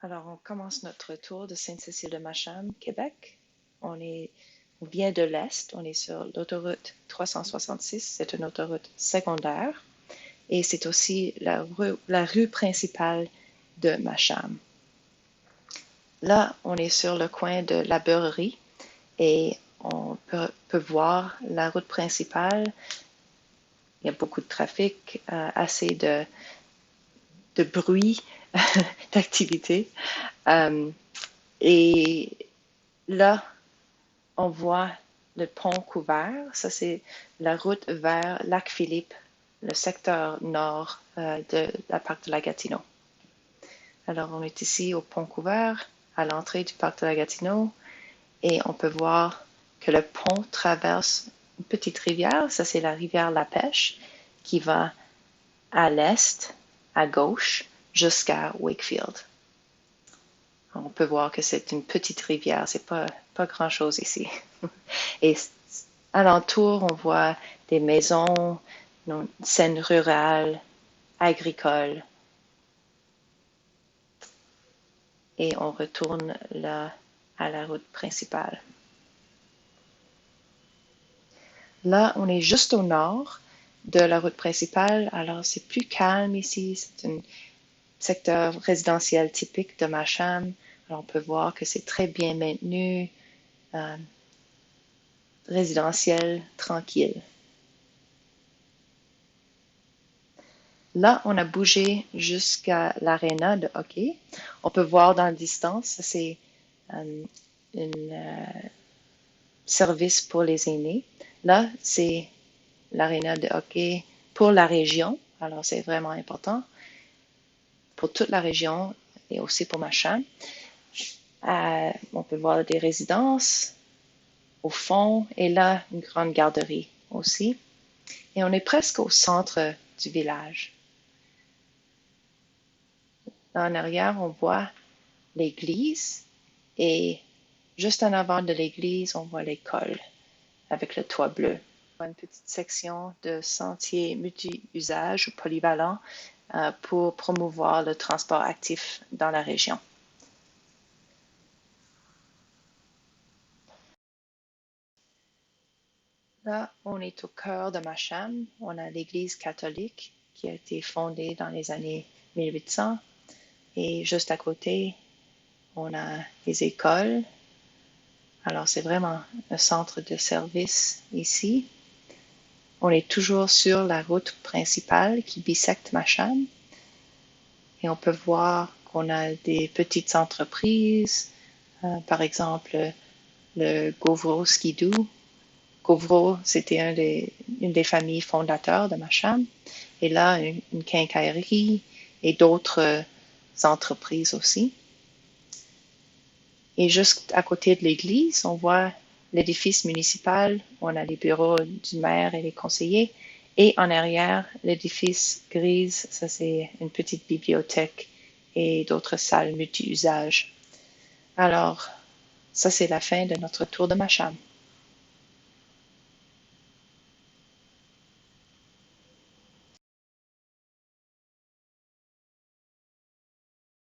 Alors, on commence notre tour de Sainte-Cécile-de-Macham, Québec. On vient de l'Est, on est sur l'autoroute 366, c'est une autoroute secondaire et c'est aussi la rue principale de Macham. Là, on est sur le coin de la Beurrerie et on peut voir la route principale. Il y a beaucoup de trafic, assez de bruit, d'activité. Et là, on voit le pont couvert. Ça, c'est la route vers Lac-Philippe, le secteur nord de la parc de la Gatineau. Alors, on est ici au pont couvert, à l'entrée du parc de la Gatineau, et on peut voir que le pont traverse une petite rivière. Ça, c'est la rivière La Pêche, qui va à l'est, à gauche, jusqu'à Wakefield. On peut voir que c'est une petite rivière, c'est pas grand-chose ici. Et alentour, on voit des maisons, une scène rurale, agricole. Et on retourne là à la route principale. Là, on est juste au nord de la route principale, alors c'est plus calme ici. C'est un secteur résidentiel typique de Macham. Alors on peut voir que c'est très bien maintenu, résidentiel, tranquille. Là, on a bougé jusqu'à l'aréna de hockey. On peut voir dans la distance, c'est un service pour les aînés. Là, c'est l'aréna de hockey pour la région. Alors, c'est vraiment important pour toute la région et aussi pour Macham. On peut voir des résidences au fond et là, une grande garderie aussi. Et on est presque au centre du village. En arrière, on voit l'église et juste en avant de l'église, on voit l'école avec le toit bleu. Une petite section de sentiers multi-usage ou polyvalents pour promouvoir le transport actif dans la région. Là, on est au cœur de Macham. On a l'église catholique qui a été fondée dans les années 1800. Et juste à côté, on a les écoles. Alors, c'est vraiment un centre de service ici. On est toujours sur la route principale qui bisecte Macham. Et on peut voir qu'on a des petites entreprises, par exemple le Gauvreau Skidoo. Gauvreau, c'était une des familles fondateurs de Macham. Et là, une quincaillerie et d'autres entreprises aussi. Et juste à côté de l'église, on voit l'édifice municipal, où on a les bureaux du maire et les conseillers. Et en arrière, l'édifice grise, ça c'est une petite bibliothèque et d'autres salles multi-usages. Alors, ça c'est la fin de notre tour de Macham.